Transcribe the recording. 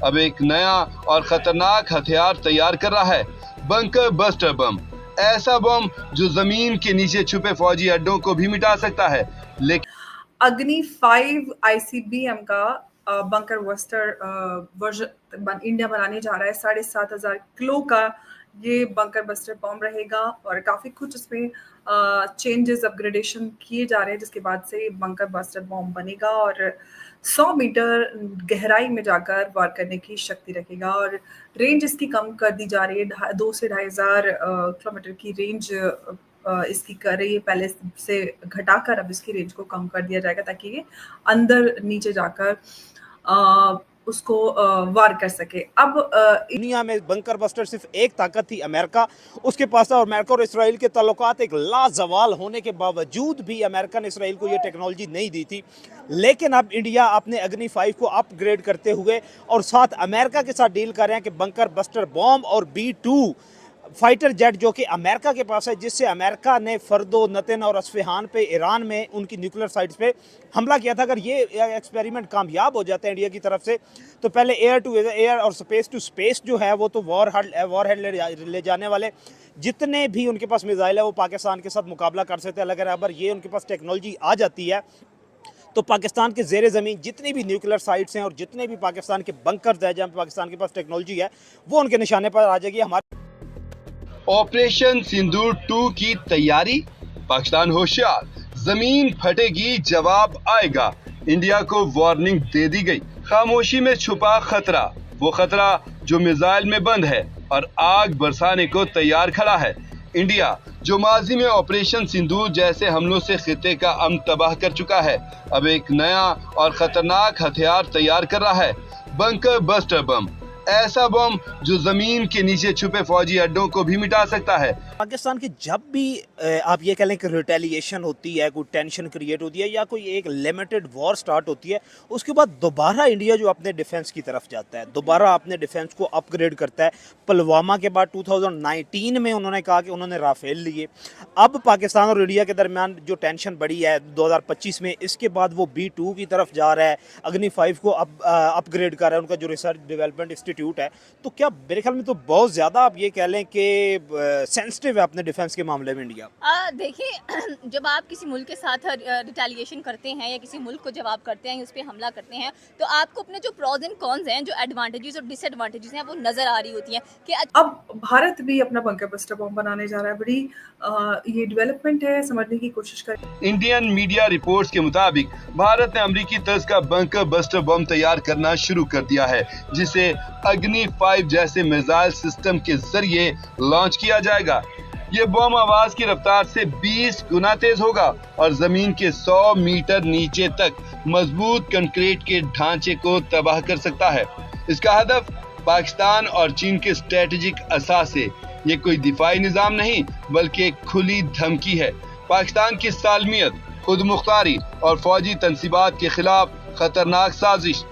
अब एक नया और खतरनाक हथियार तैयार कर रहा है, बंकर बस्टर बम। ऐसा बम जो जमीन के नीचे छुपे फौजी अड्डों को भी मिटा सकता है। लेकिन अग्नि 5 आईसीबीएम का बंकर बस्टर वर्जन इंडिया बनाने जा रहा है। 7,500 किलो का ये बंकर बस्टर बम रहेगा और काफी कुछ इसमें चेंजेस अपग्रेडेशन किए जा रहे हैं, जिसके बाद से बंकर बस्टर बम बनेगा और 100 मीटर गहराई में जाकर वार करने की शक्ति रखेगा और रेंज इसकी कम कर दी जा रही है। 2 से 2,500 किलोमीटर की रेंज इसकी कर रही है, पहले से घटाकर अब इसकी रेंज को कम कर दिया जाएगा ताकि ये अंदर नीचे जाकर उसको वार कर सके। अब दुनिया में बंकर बस्टर सिर्फ एक ताकत थी, अमेरिका उसके पास था, और अमेरिका और इसराइल के ताल्लुकात एक लाजवाल होने के बावजूद भी अमेरिका ने इसराइल को ये टेक्नोलॉजी नहीं दी थी। लेकिन अब इंडिया अपने अग्नि 5 को अपग्रेड करते हुए और साथ अमेरिका के साथ डील कर रहे हैं कि बंकर बस्टर बॉम्ब और B-2 फाइटर जेट जो कि अमेरिका के पास है, जिससे अमेरिका ने फर्दो नतन और अस्फहान पे ईरान में उनकी न्यूक्लियर साइट्स पे हमला किया था। अगर ये एक्सपेरिमेंट कामयाब हो जाते हैं इंडिया की तरफ से, तो पहले एयर टू एयर और स्पेस टू स्पेस जो है वो तो वॉर हेड ले जाने वाले जितने भी उनके पास मिसाइल है वो पाकिस्तान के साथ मुकाबला कर सकते हैं। अगर ये उनके पास टेक्नोलॉजी आ जाती है तो पाकिस्तान के ज़ेरे ज़मीन जितनी भी न्यूक्लियर साइट्स हैं और जितने भी पाकिस्तान के बंकर्स हैं जहाँ पाकिस्तान के पास टेक्नोलॉजी है वो उनके निशाने पर आ जाएगी। हमारे ऑपरेशन सिंदूर 2 की तैयारी, पाकिस्तान होशियार, जमीन फटेगी जवाब आएगा। इंडिया को वार्निंग दे दी गई। खामोशी में छुपा खतरा, वो खतरा जो मिसाइल में बंद है और आग बरसाने को तैयार खड़ा है। इंडिया जो माजी में ऑपरेशन सिंदूर जैसे हमलों से खिते का अमन तबाह कर चुका है, अब एक नया और खतरनाक हथियार तैयार कर रहा है, बंकर बस्टर बम। ऐसा बम जो जमीन के नीचे छुपे फौजी अड्डों को भी मिटा सकता है। पाकिस्तान की जब भी आप ये कह लें कि रिटेलिएशन होती है, कोई टेंशन क्रिएट होती है या कोई एक लिमिटेड वॉर स्टार्ट होती है, उसके बाद दोबारा इंडिया जो अपने डिफेंस की तरफ जाता है, दोबारा अपने डिफेंस को अपग्रेड करता है। पुलवामा के बाद 2019 में उन्होंने कहा कि उन्होंने राफेल लिए। अब पाकिस्तान और इंडिया के दरमियान जो टेंशन बढ़ी है 2025 में, इसके बाद वो B-2 की तरफ जा रहा है, अग्नि 5 को अपग्रेड कर रहा है, उनका जो रिसर्च डेवलपमेंट इंस्टीट्यूट है। तो क्या मेरे ख्याल में तो बहुत ज़्यादा आप ये कह लें कि सेंसिटिव है अपने डिफेंस के मामले में इंडिया। देखिए, जब आप किसी मुल्क के साथ रिटेलिएशन करते हैं या किसी मुल्क को जब आप करते हैं, उस पर हमला करते हैं, तो आपको अपने जो प्रोज एंड कॉन्स हैं, जो एडवांटेजेस और डिसएडवांटेजेस हैं, वो नजर आ रही होती हैं कि अब भारत भी अपना बंकर बस्टर बम बनाने जा रहा है। बड़ी ये डेवलपमेंट है, समझने की कोशिश कर। इंडियन मीडिया रिपोर्ट्स के मुताबिक भारत ने अमेरिकी तर्ज का बंकर बस्टर बम तैयार करना शुरू कर दिया है, जिसे अग्नि 5 जैसे मिसाइल सिस्टम के जरिए लॉन्च किया जाएगा। ये बम आवाज की रफ्तार से 20 गुना तेज होगा और जमीन के 100 मीटर नीचे तक मजबूत कंक्रीट के ढांचे को तबाह कर सकता है। इसका हदफ पाकिस्तान और चीन के स्ट्रेटेजिक असासे। ये कोई दिफाई निजाम नहीं बल्कि एक खुली धमकी है। पाकिस्तान की सालमियत, खुद मुख्तारी और फौजी तंसीबात के खिलाफ खतरनाक साजिश।